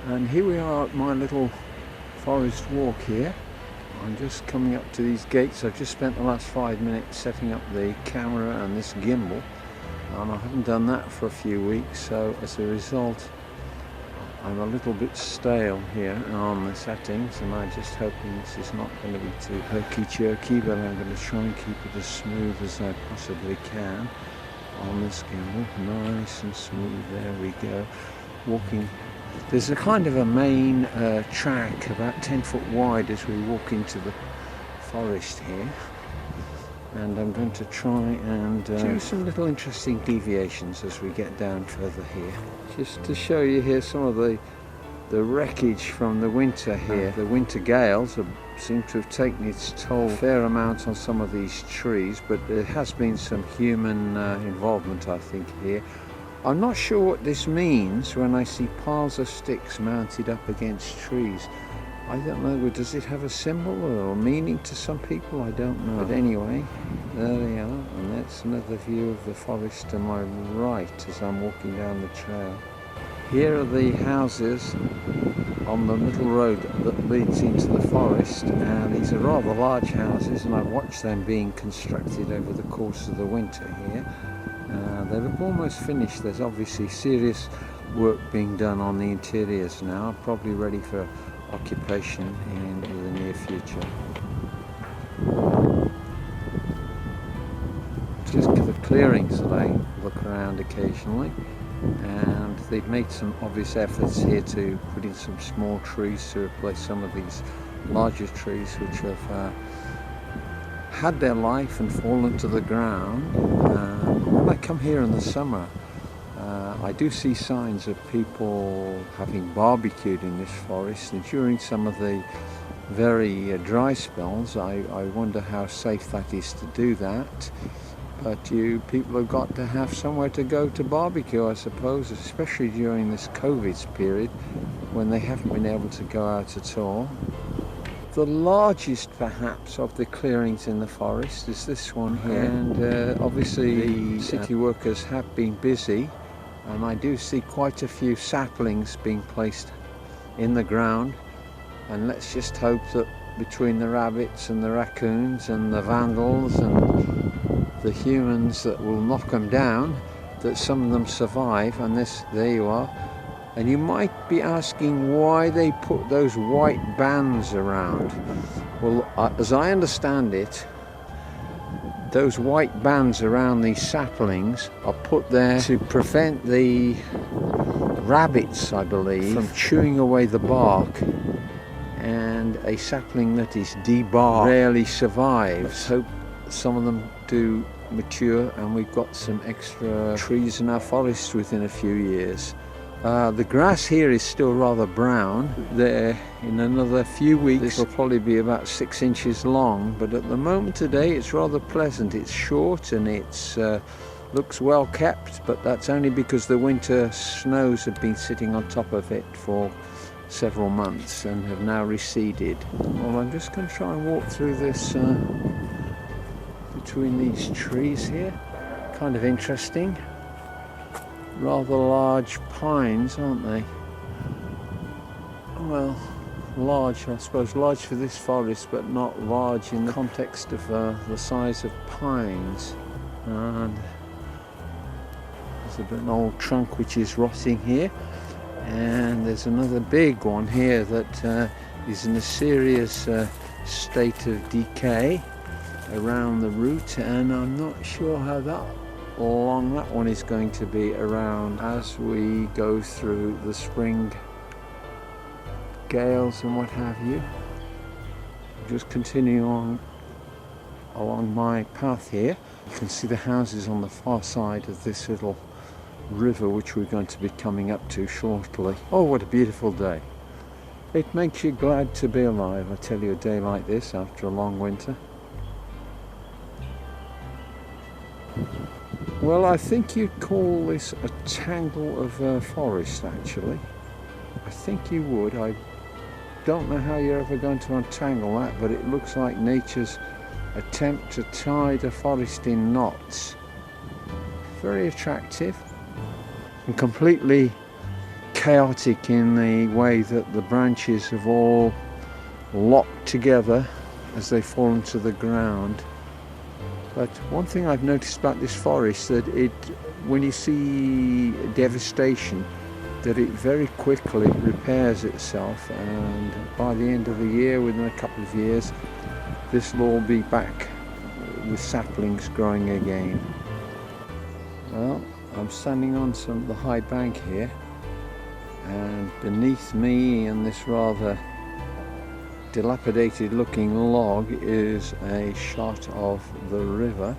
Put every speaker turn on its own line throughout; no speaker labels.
And here we are at my little forest walk here. I'm just coming up to these gates. I've just spent the last 5 minutes setting up the camera and this gimbal, and I haven't done that for a few weeks, so as a result I'm a little bit stale here on the settings, and I'm just hoping this is not going to be too herky-jerky, but I'm going to try and keep it as smooth as I possibly can on this gimbal. Nice and smooth, there we go. Walking, there's a kind of a main track about 10 foot wide as we walk into the forest here, and I'm going to try and do some little interesting deviations as we get down further here, just to show you here some of the wreckage from the winter here. The winter gales seem to have taken its toll a fair amount on some of these trees, but there has been some human involvement, I think, here. I'm not sure what this means when I see piles of sticks mounted up against trees. I don't know, does it have a symbol or meaning to some people? I don't know. But anyway, there they are, and that's another view of the forest to my right as I'm walking down the trail. Here are the houses on the little road that leads into the forest, and these are rather large houses, and I've watched them being constructed over the course of the winter here. They look almost finished. There's obviously serious work being done on the interiors now, probably ready for occupation in the near future. Just the clearings that I look around occasionally, and they've made some obvious efforts here to put in some small trees to replace some of these larger trees which have had their life and fallen to the ground. When I come here in the summer, I do see signs of people having barbecued in this forest, and during some of the very dry spells I wonder how safe that is to do that. But people have got to have somewhere to go to barbecue, I suppose, especially during this COVID period when they haven't been able to go out at all. The largest perhaps of the clearings in the forest is this one here, and obviously the city workers have been busy, and I do see quite a few saplings being placed in the ground, and let's just hope that between the rabbits and the raccoons and the vandals and the humans that will knock them down, that some of them survive. And there you are. And you might be asking why they put those white bands around. Well, as I understand it, those white bands around these saplings are put there to prevent the rabbits, I believe, from chewing away the bark. And a sapling that is debarked rarely survives. Hope some of them do mature, and we've got some extra trees in our forest within a few years. The grass here is still rather brown. There, in another few weeks, this will probably be about 6 inches long, but at the moment today it's rather pleasant. It's short and it's looks well kept, but that's only because the winter snows have been sitting on top of it for several months and have now receded. Well, I'm just going to try and walk through this between these trees here. Kind of interesting. Rather large pines, aren't they? Well, large, I suppose, large for this forest, but not large in the context of the size of pines. And there's an old trunk which is rotting here, and there's another big one here that is in a serious state of decay around the root, and I'm not sure how long that one is going to be around as we go through the spring gales and what have you. Just continue on along my path here. You can see the houses on the far side of this little river which we're going to be coming up to shortly. Oh, what a beautiful day. It makes you glad to be alive, I tell you, a day like this after a long winter. Well, I think you'd call this a tangle of forest, actually. I think you would. I don't know how you're ever going to untangle that, but it looks like nature's attempt to tie the forest in knots. Very attractive and completely chaotic in the way that the branches have all locked together as they fall into the ground. But one thing I've noticed about this forest, that when you see devastation, that it very quickly repairs itself, and by the end of the year, within a couple of years, this will all be back with saplings growing again. Well, I'm standing on the high bank here, and beneath me in this rather dilapidated looking log is a shot of the river.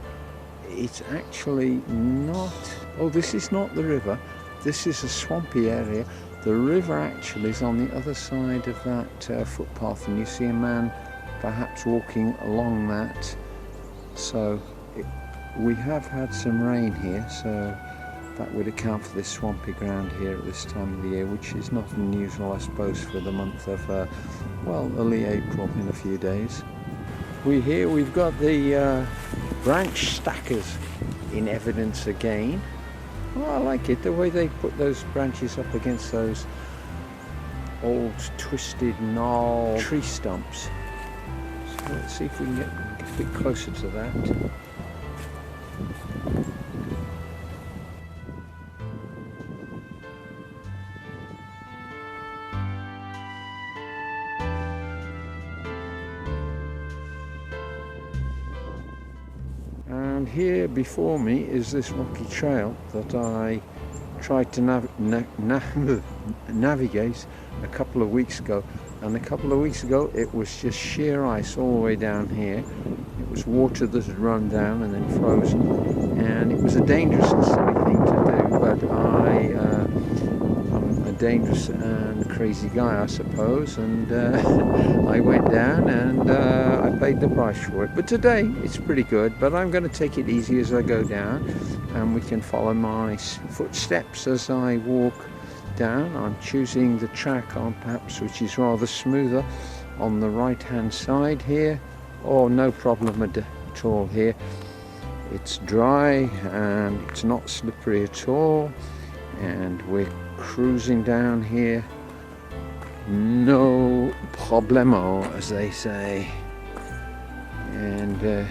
It's actually not, oh, this is not the river, this is a swampy area. The river actually is on the other side of that footpath, and you see a man perhaps walking along that. So we have had some rain here, so that would account for this swampy ground here at this time of the year, which is not unusual, I suppose, for the month of, well, early April in a few days. We've got the branch stackers in evidence again. Oh, I like it, the way they put those branches up against those old twisted gnarled tree stumps. So let's see if we can get a bit closer to that. And here before me is this rocky trail that I tried to navigate a couple of weeks ago. And a couple of weeks ago it was just sheer ice all the way down here. It was water that had run down and then frozen. And it was a dangerous and silly thing to do, but I'm a dangerous and crazy guy, I suppose, and I went down and I paid the price for it. But today it's pretty good, but I'm going to take it easy as I go down, and we can follow my footsteps as I walk down. I'm choosing the track on perhaps which is rather smoother on the right hand side here. Oh, no problem at all here. It's dry and it's not slippery at all, and we're cruising down here, no problemo, as they say. And there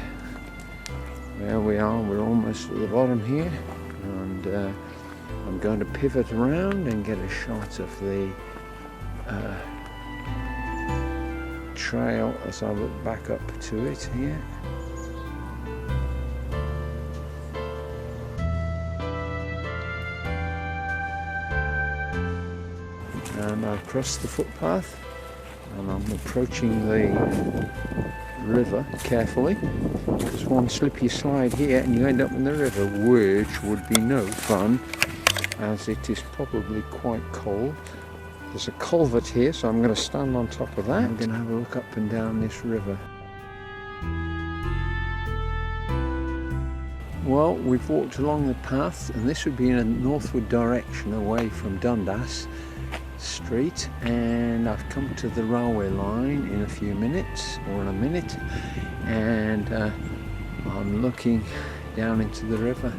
we are, we're almost at the bottom here, and I'm going to pivot around and get a shot of the trail as I look back up to it here. And I've crossed the footpath and I'm approaching the river carefully, because one slip you slide here and you end up in the river, which would be no fun, as it is probably quite cold. There's a culvert here, so I'm going to stand on top of that. I'm going to have a look up and down this river. Well, we've walked along the path, and this would be in a northward direction away from Dundas Street, and I've come to the railway line in a few minutes, or in a minute, and I'm looking down into the river.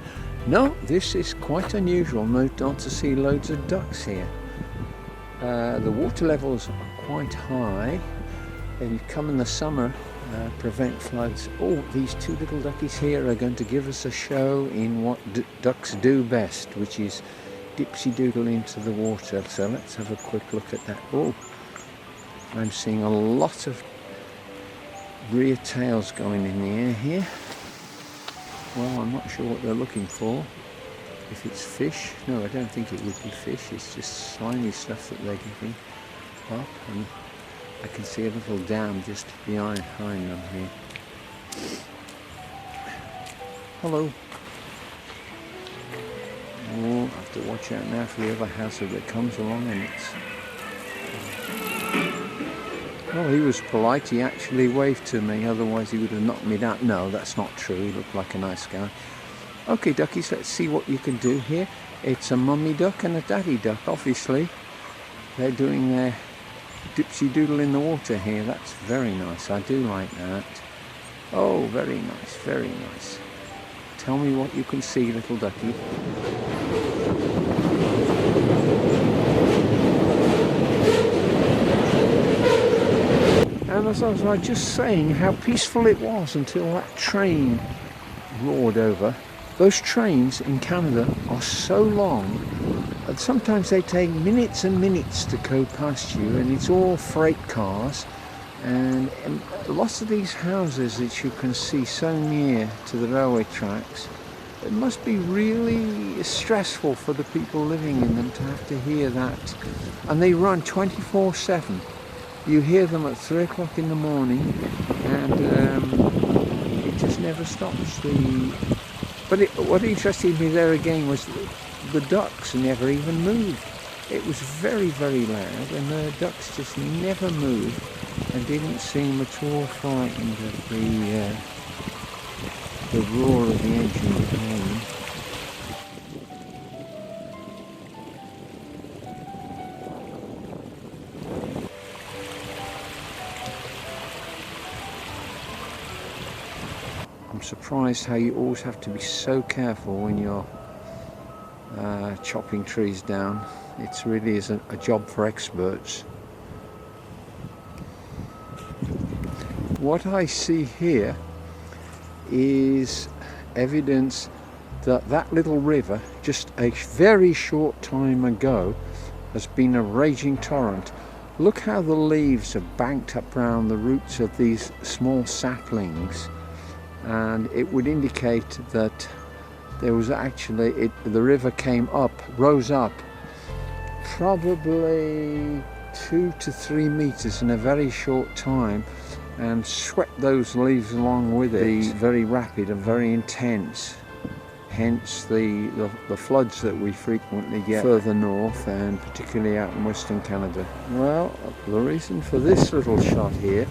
No, this is quite unusual not to see loads of ducks here. The water levels are quite high. If you come in the summer, prevent floods. Oh, these two little duckies here are going to give us a show in what ducks do best, which is dipsy-doodle into the water. So let's have a quick look at that. Oh, I'm seeing a lot of rear tails going in the air here. Well, I'm not sure what they're looking for. If it's fish, no, I don't think it would be fish. It's just slimy stuff that they're giving up, and I can see a little dam just behind them here. Hello. Oh, I have to watch out now for the other house that comes along, and it's... Well, he was polite. He actually waved to me, otherwise he would have knocked me down. No, that's not true. He looked like a nice guy. Okay, duckies, let's see what you can do here. It's a mummy duck and a daddy duck, obviously. They're doing their dipsy-doodle in the water here. That's very nice. I do like that. Oh, very nice, very nice. Tell me what you can see, little ducky. And as I was just saying, how peaceful it was until that train roared over. Those trains in Canada are so long that sometimes they take minutes and minutes to go past you, and it's all freight cars. And lots of these houses that you can see so near to the railway tracks, it must be really stressful for the people living in them to have to hear that. And they run 24/7. You hear them at 3 o'clock in the morning, and it just never stops. But what interested me there again was the ducks never even moved. It was very, very loud, and the ducks just never moved and didn't seem at all frightened at the roar of the engine behind them. I'm surprised how you always have to be so careful when you're chopping trees down. It really is a job for experts. What I see here is evidence that that little river just a very short time ago has been a raging torrent. Look how the leaves are banked up around the roots of these small saplings, and it would indicate that there was actually the river rose up probably 2 to 3 meters in a very short time and swept those leaves along with it. Very rapid and very intense, hence the floods that we frequently get further north, and particularly out in Western Canada. Well, the reason for this little shot here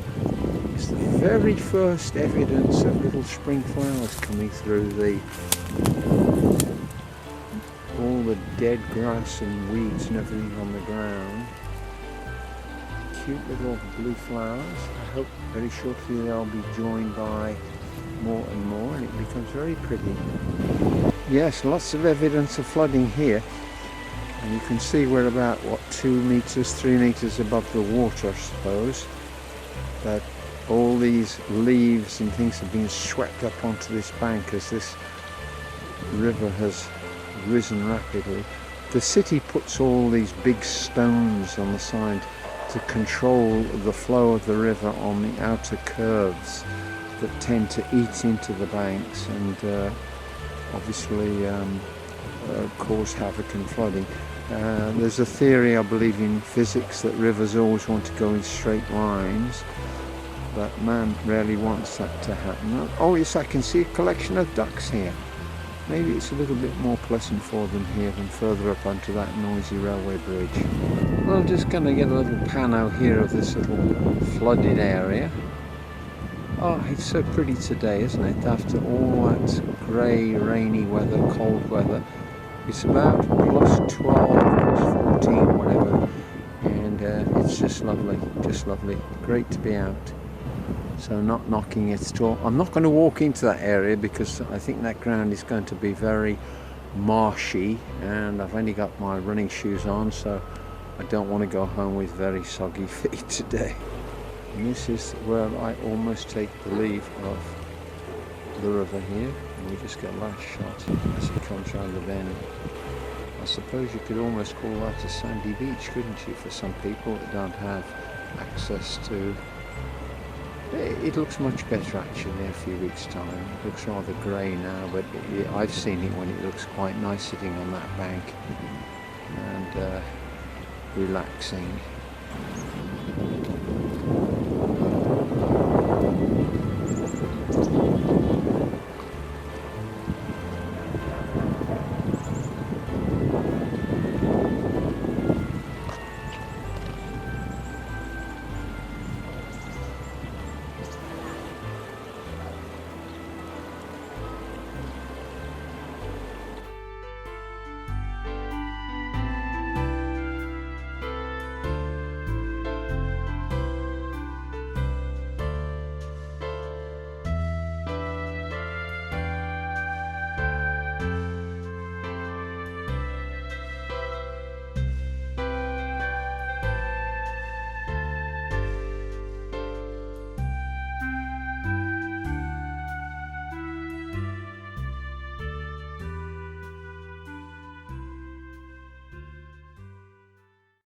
is the very first evidence of little spring flowers coming through all the dead grass and weeds and everything on the ground. Cute little blue flowers. I hope very shortly they'll be joined by more and more, and it becomes very pretty. Yes, lots of evidence of flooding here, and you can see we're about 2 meters, 3 meters above the water, I suppose. But all these leaves and things have been swept up onto this bank as this river has risen rapidly. The city puts all these big stones on the side to control the flow of the river on the outer curves that tend to eat into the banks and obviously cause havoc and flooding. There's a theory, I believe, in physics that rivers always want to go in straight lines, but man rarely wants that to happen. Oh yes, I can see a collection of ducks here. Maybe it's a little bit more pleasant for them here than further up onto that noisy railway bridge. Well, I'm just going to get a little pano here of this little flooded area. Oh, it's so pretty today, isn't it? After all that grey, rainy weather, cold weather. It's about +12, +14, whatever. And it's just lovely, just lovely. Great to be out. So not knocking it at all. I'm not going to walk into that area because I think that ground is going to be very marshy, and I've only got my running shoes on, so I don't want to go home with very soggy feet today. And this is where I almost take the leave of the river here, and we just get a last shot as it comes round the bend. I suppose you could almost call that a sandy beach, couldn't you, for some people that don't have access to. It looks much better actually in a few weeks' time. It looks rather grey now, but I've seen it when it looks quite nice sitting on that bank and relaxing.